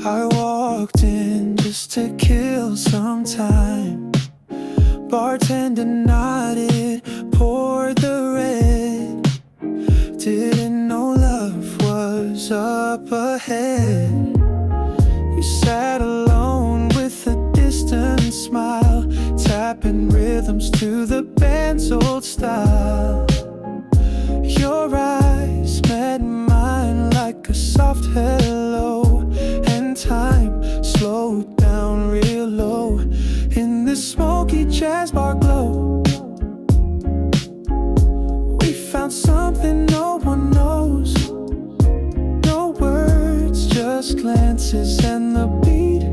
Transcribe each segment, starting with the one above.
I walked in just to kill some time. Bartender nodded, poured the red. Didn't know love was up ahead. You sat alone with a distant smile, tapping rhythms to the band's old style. Your eyes met mine like a soft hello, and time slowed down real low in the smoky jazz bar glow. We found something no one knows. No words, just glances and the beat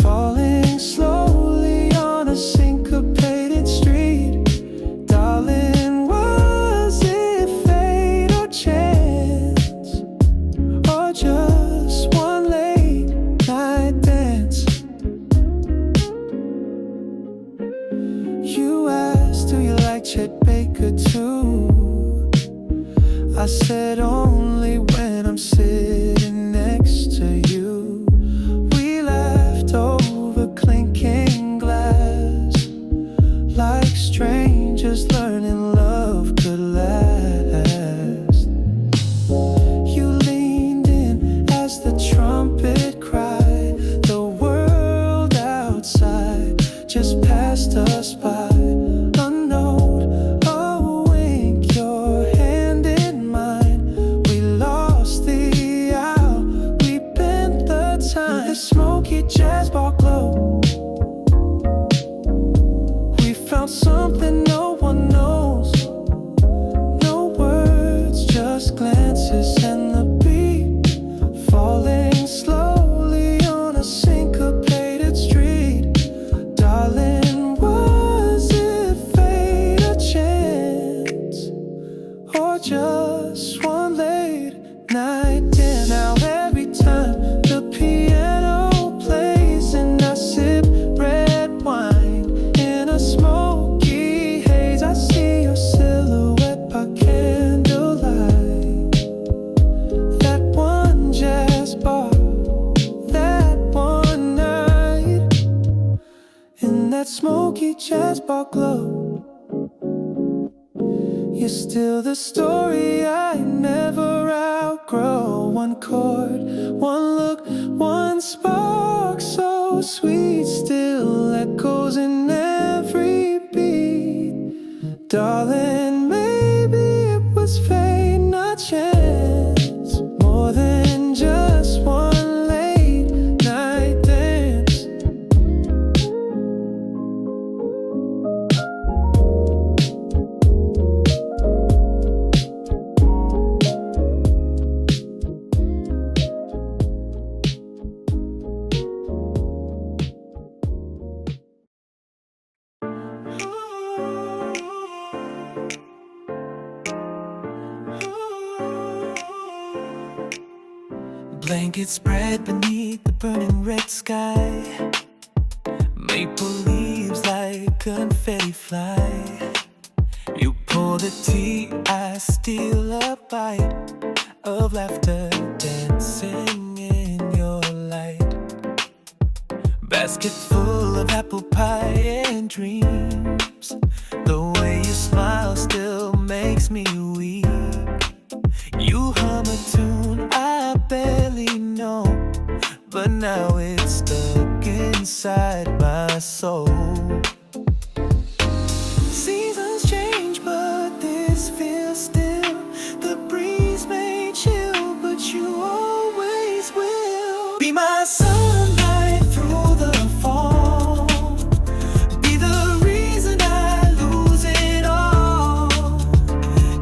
falling slowly on a syncopated street. Darling, was it fate or chance, or just one late night dance? You asked, do you like Chet Baker too? I said only when I'm sitting next to you. We laughed over clinking glass, like strangers learning love could last. You leaned in as the trumpet cried. The world outside just passed us by. A note, a wink, your hand in mine. We lost the hour, we bent the time. The smoky jazz bar glow. We found something no one knows. No words, just glances and the beat falling slowly on a syncopated street. Darling, was it fate or chance, or just one late night dance? Now every time the piano plays and I sip red wine in a smoky haze, I see your silhouette by candlelight. That one jazz bar, that one night, in that smoky jazz bar glow. You're still the story I never outgrow. One chord, one look, one spark so sweet, still echoes in every beat. Darling, maybe it was fate, not chance, more than just one late night dance. Blankets spread beneath the burning red sky. Maple leaves like confetti fly. You pour the tea, I steal a bite of laughter dancing in your light. Basket full of apple pie and dreams. The way you smile still makes me weak. You hum a tune I barely know, but now it's stuck inside my soul. Seasons change, but this feels still. The breeze may chill, but you always will be my sunlight through the fall. Be the reason I lose it all.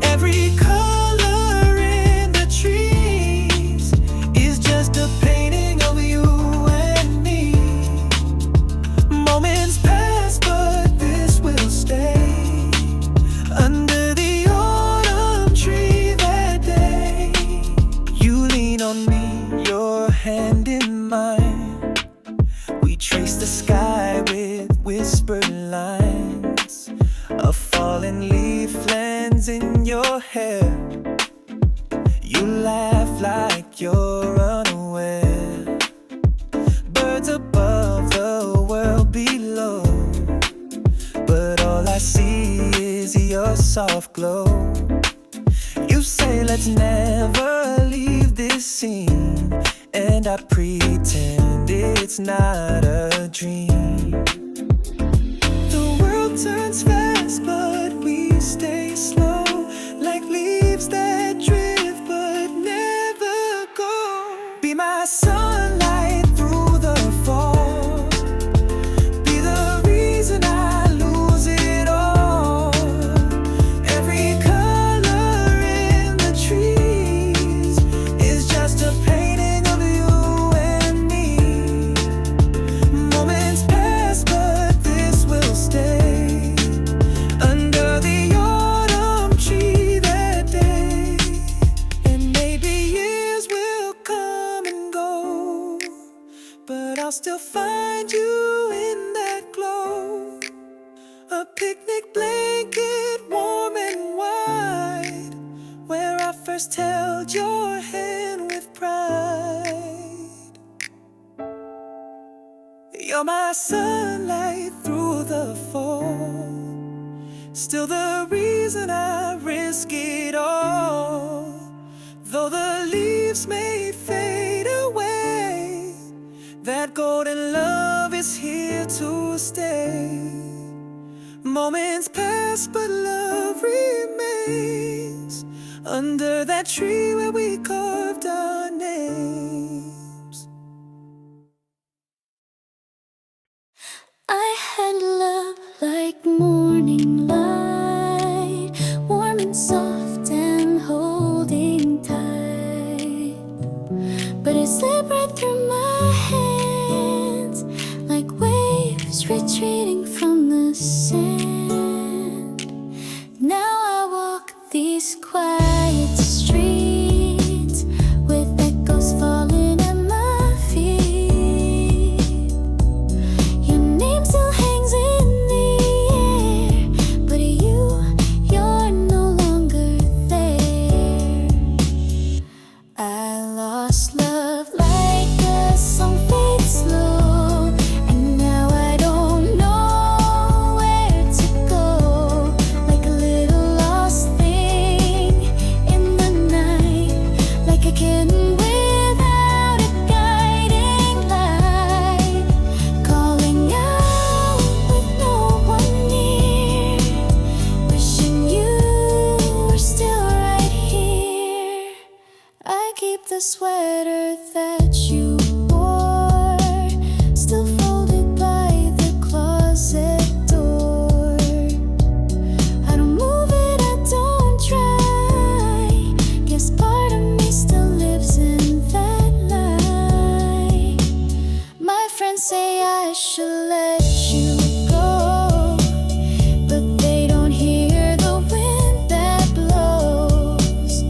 Every color in the trees is just a painting of you and me. Moments pass, but this will stay. Under the autumn tree that day, you lean on me, your hand in mine. We trace the sky with whispered lines. A fallen leaf lands in your hair. You laugh like you're unaware. and I pretend it's not a dream. The world turns fast, but we stay slow, like leaves that drift but never go. Be my sunlight through the fall, be the reason I lose it all. Every color in the trees is just a painting of you and me. Moments pass, but this will stay under the autumn tree that day. And maybe years will come and go, but I'll still find you in that glow. A picnic blanket warm and wide, where I first held your hand with pride. You're my sunlight through the fall, still the reason I risk it all. Though the leaves may fade away, that golden love is here to stay. Moments pass, but love remains under that tree where we carved our names. I had love like morning light, warm and soft and holding tight. But it slipped right through my hands, like waves retreating from the sand. Now I walk these quiet streets with echoes falling at my feet. Your name still hangs in the air, but you're no longer there. I lost love like a song fades slow, and now I don't know where to go. Like a little lost thing in the night, like a kitten without a guiding light, calling out with no one near, wishing you were still right here. I keep the sweater that you wore, still folded by the closet door. I don't move it, I don't try. Guess part of me still lives in that light. My friends say I should let you go, but they don't hear the wind that blows.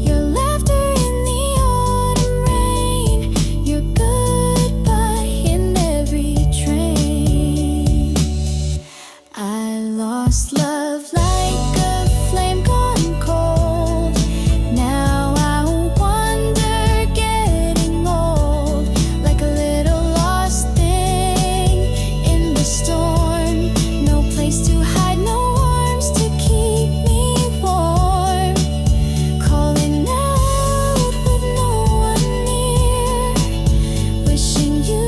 Your laughter in the autumn rain, your goodbye in every train. I lost love like a flame gone cold. Now I wonder, getting old, like a little lost thing in the storm. No place to hide, no arms to keep me warm. Calling out with no one near, wishing you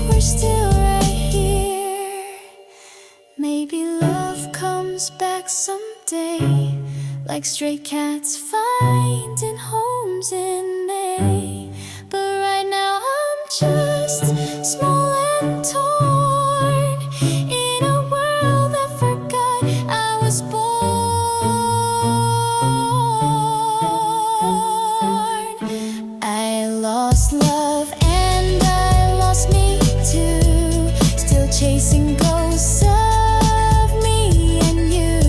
were still right here. Maybe love comes back someday, like stray cats finding homes in May. But right now I'm just small and torn in a world that forgot I was born. I lost love and I lost me too, still chasing ghosts of me and you,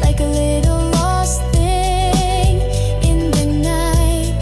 like a little lost thing in the night.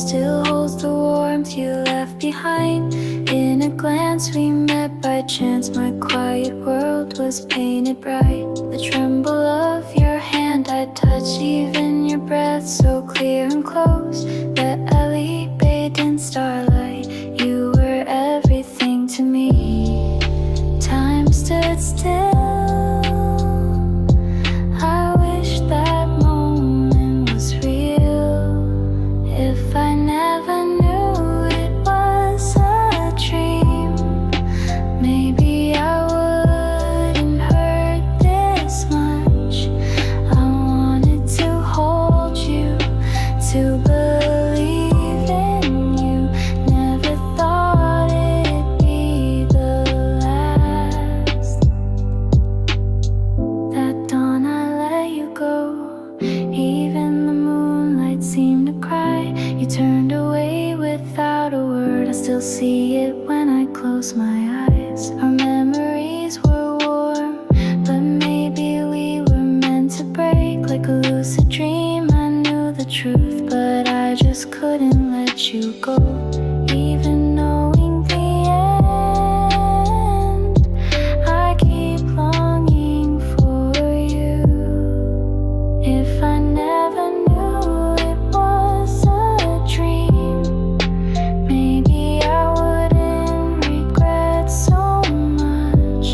still holds the warmth you left behind. In a glance we met by chance, my quiet world was painted bright. The tremble of your hand I touch, even your breath so clear and close. That alley bathed in starlight, you were everything to me. Time stood still. I wish that moment was real. If I never knew it was a dream, maybe I wouldn't hurt this much. I wanted to hold you, to believe in you. Never thought it'd be the last. That dawn I let you go, even the moonlight seemed to cry. You turned away without a word, I still see it when I close my eyes. Our memories were warm, but maybe we were meant to break. Like a lucid dream, I knew the truth, but I just couldn't let you go. Even knowing the end, I keep longing for you. If I never knew it was a dream, maybe I wouldn't regret so much.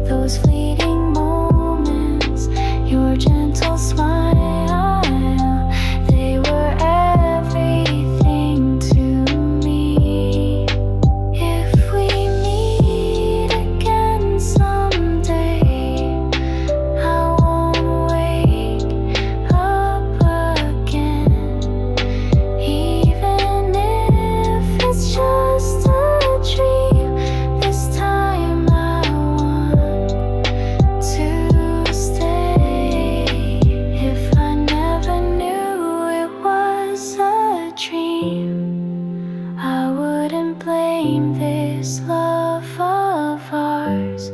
Those fleeting moments, your gentle smile, they were everything to me. If we meet again someday, I won't wake up again. Even if it's just a dream, this time I want to stay. If I never knew it was a dream, I wouldn't blame this love of ours.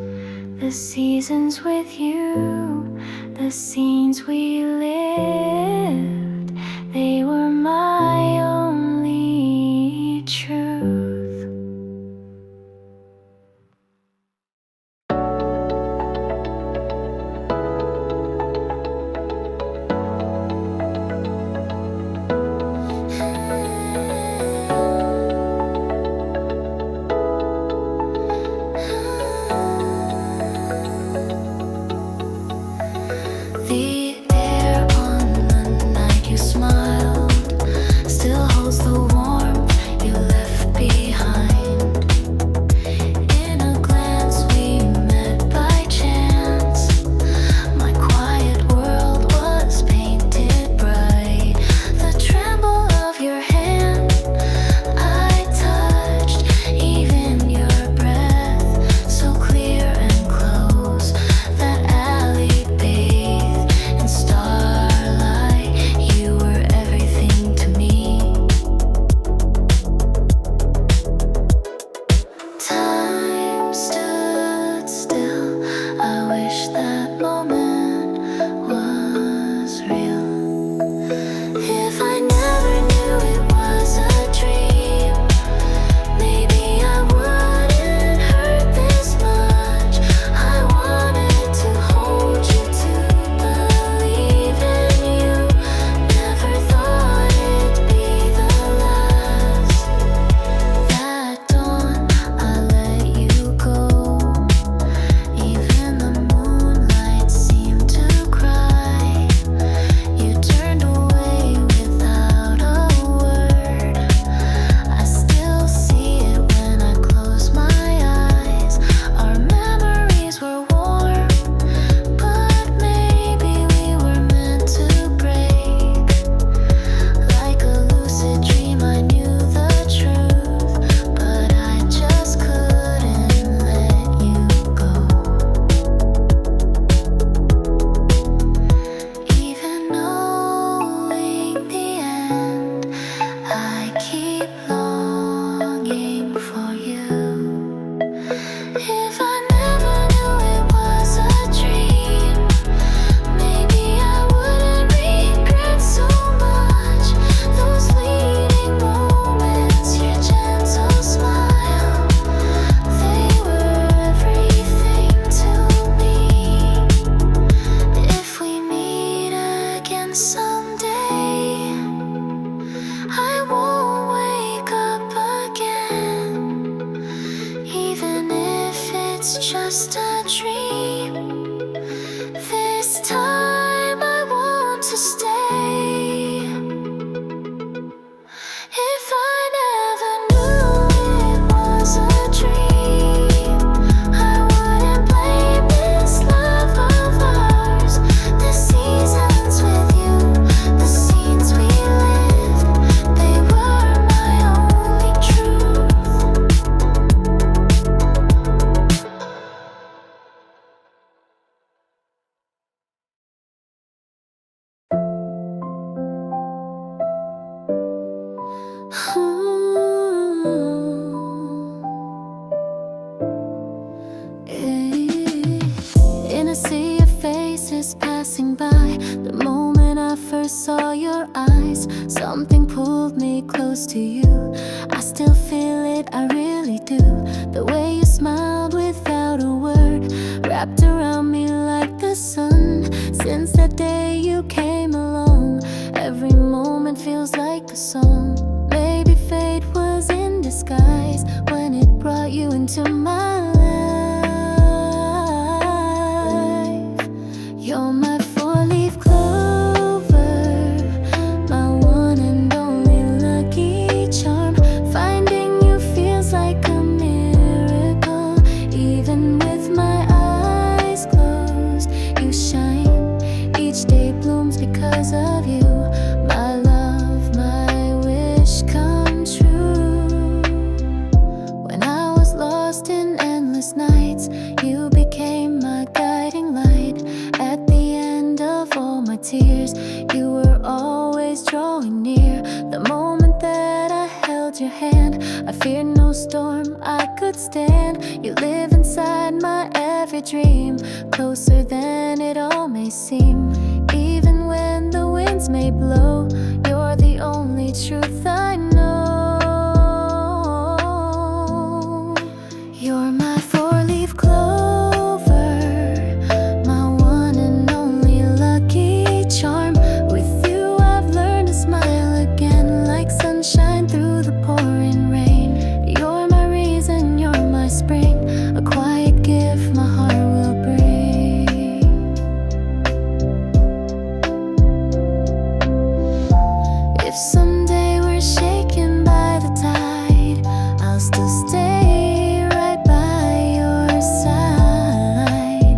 The seasons with you, the scenes we lived, they were my only truth. The air on the night you smiled In a sea of faces passing by, the moment I first saw your eyes, something pulled me close to you. I still feel it, I really do. The way you smiled without a word, wrapped around me like the sun. Since that day you came along, every moment feels like a song. Maybe fate was in disguise when it brought you into my life. You're my four-leaf clover, my one and only lucky charm. Finding you feels like a miracle. Even with my eyes closed, you shine. Each day blooms because of you. My love, my wish come true. When I was lost in endless nights, you became my guiding light. At the end of all my tears, you were always drawing near. The moment that I held your hand, I feared no storm I could stand. You live inside my every dream, closer than it all may seem. Even when the winds may blow, you're the only truth I know. You're my four-leaf clover, my one and only lucky charm. With you I've learned to smile again, like sunshine through the pouring rain. You're my reason, you're my spring, a quiet gift my heart will bring. If someday we're shaken by the tide, I'll still stay right by your side.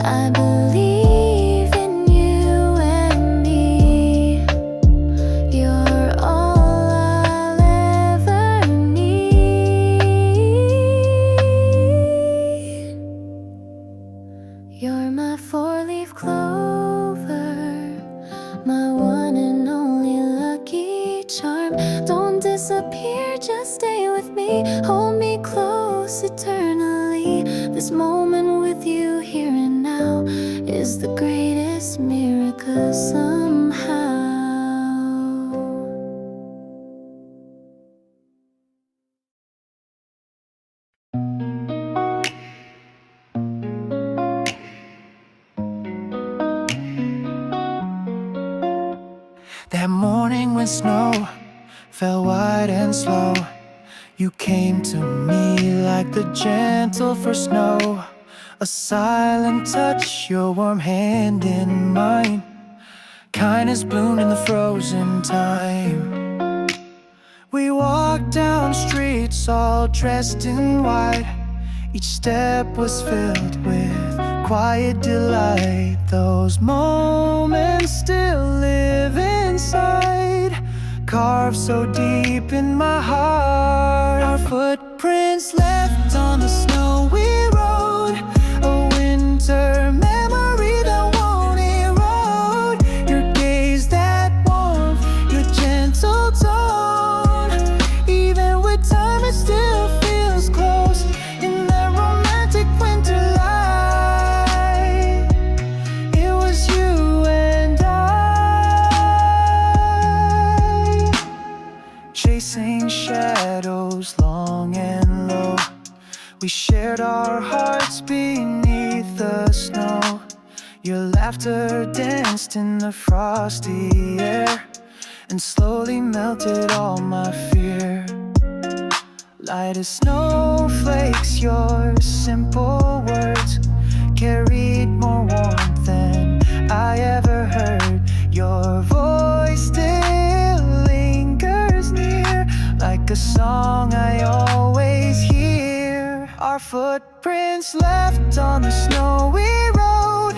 I believe in you and me. You're all I'll ever need. You're my four-leaf clover, my one and only lucky charm. Don't disappear, just stay with me. Hold me close eternally. This moment with you here and now is the greatest miracle somehow. That morning when snow fell white and slow, you came to me like the gentle first snow. A silent touch, your warm hand in mine. Kindness bloomed in the frozen time. We walked down streets all dressed in white. Each step was filled with quiet delight. Those moments still live inside, carved so deep in my heart. Our footprints left on the snowy road, a winter memory that won't erode. Your gaze, that warmth, your gentle tone. Even with time it still feels close. In that romantic winter light, it was you and I, chasing shadows long and low. We shared our hearts beneath the snow. Your laughter danced in the frosty air and slowly melted all my fear. Light as snowflakes, your simple words carried more warmth than I ever heard. Your voice still lingers near, like a song I always hear. Our footprints left on the snowy road,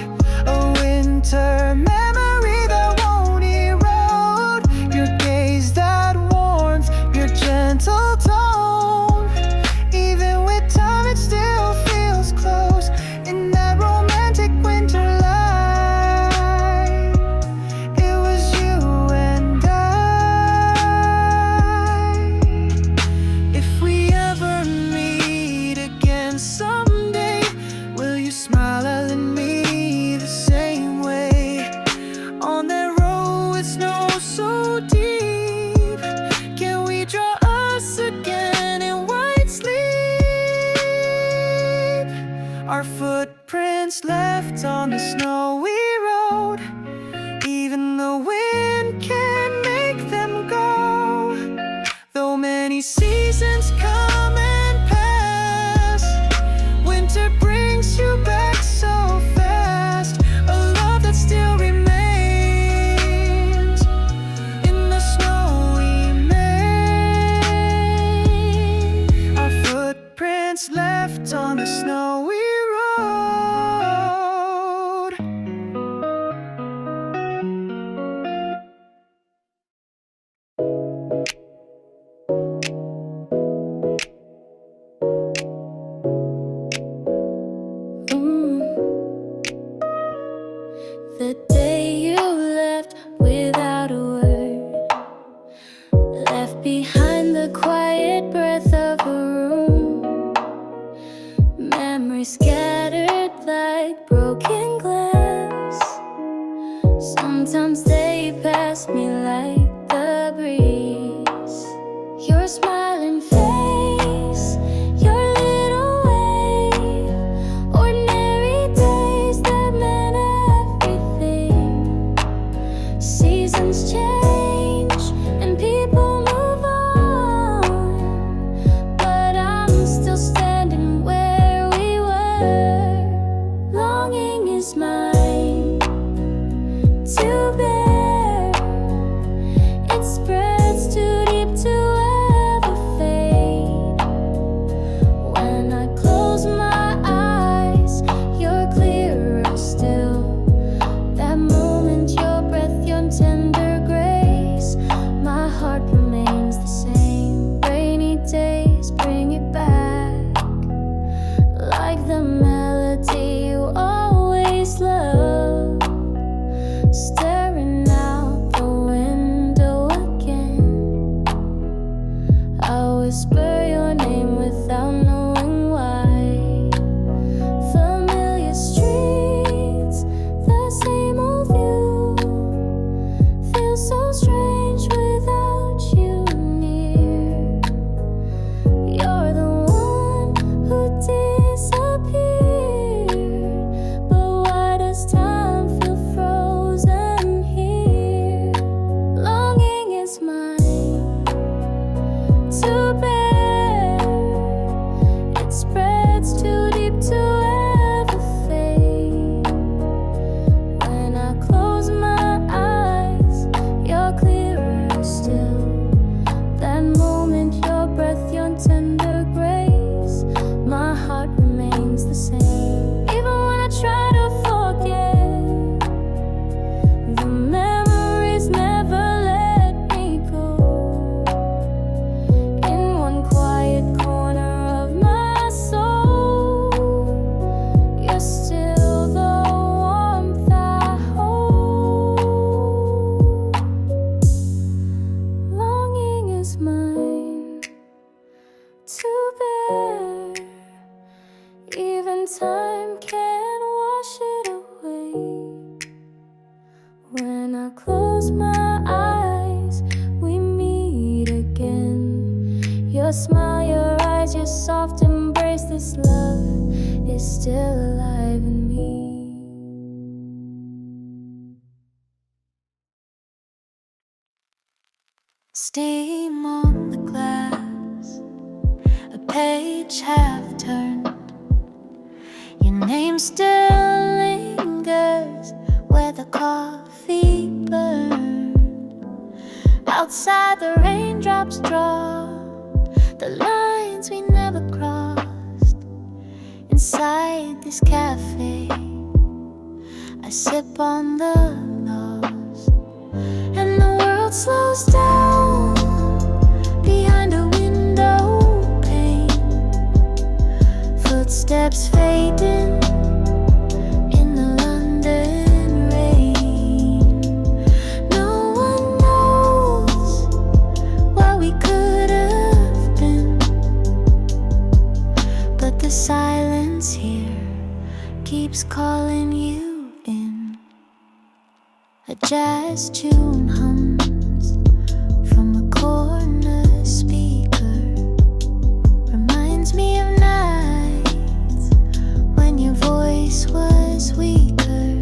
a winter memory that won't erode. Your gaze, that warmth, your gentle tone. Even with time it still feels close. In that romantic winter light, it was you and I. snowy road. Even the wind can make them go. Though many seasons come and pass, winter brings you back so fast. A love that still remains in the snowy main. Our footprints left on the snowy road. The day you left without a word, left behind the quiet breath of a room, memories scattered like broken glass. Sometimes they pass me like the breeze. Your smiling face, your little wave, ordinary days that meant everything. Seasons change and people move on, but I'm still standing where we were. Longing is mine to bear. It spreads too deep to ever fade. When I close my eyes, you're clearer still. That moment, your breath, your tender grace, my heart remains the same. Rainy days bring it back, like the melody you always loved. Staring out the window again, I whisper your name without knowing why. Familiar streets, the same old view, feels so strange without you near. You're the one who disappeared, but why does time feel frozen here? Longing is mine to bear. It spreads too deep to ever fade. When I close my eyes, you're clearer still. That moment, your breath, your tender grace, my heart remains the same. Even when I try to forget, the memories never let me go. In one quiet corner of my soul, you're still the warmth I hold. Longing is mine to bear. Even time can't wash it away. When I close my eyes, we meet again. Your smile, your eyes, your soft embrace. This love is still alive in me. Steam on the glass, a page half turned. Your name still lingers where the coffee burned. Outside the raindrops draw the lines we never crossed. Inside this cafe, I sip on the lost, and the world slows down behind a window pane. Footsteps fading in the London rain. No one knows what we could have been, but the silence here keeps calling you in. A jazz tune hums from a corner speaker, reminds me of nights when your voice was weaker.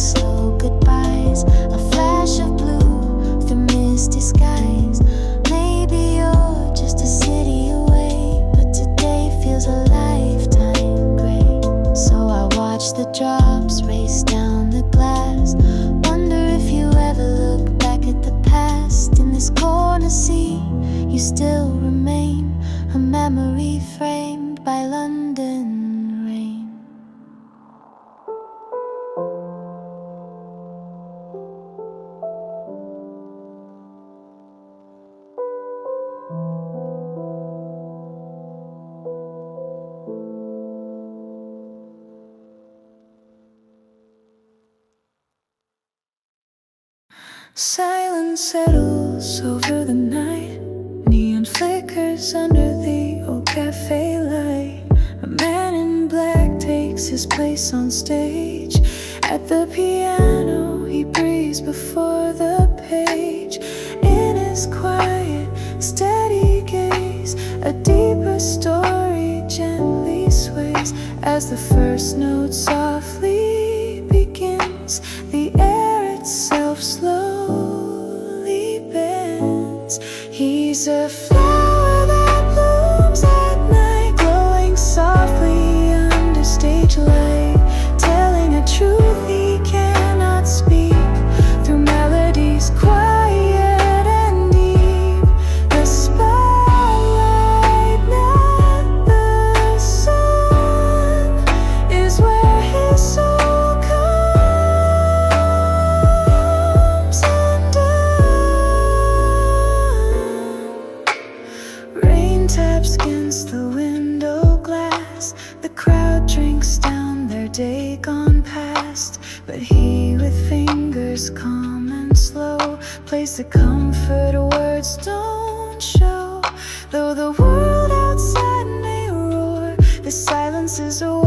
slow goodbyes, a flash of blue through misty skies. Maybe you're just a city away, but today feels a lifetime gray. So I watch the drops race down the glass. Wonder if you ever look back at the past. In this corner sea, you still remain a memory framed by London rain. Silence settles over the night. Neon flickers under the old cafe light. A man in black takes his place on stage. At the piano, he breathes before the page. In his quiet, steady gaze, a deeper story gently sways. As the first note softly begins, the air itself slowly bends. He's a flower that blooms at night, glowing softly under stage light, telling a truth he cannot speak through melodies quiet and deep. The spotlight, not the sun, is where his soul comes undone. Rain taps against the window glass. The crowd drinks down their day gone past. But he, with fingers calm and slow, plays the comfort words don't show. Though the world outside may roar, the silence is over.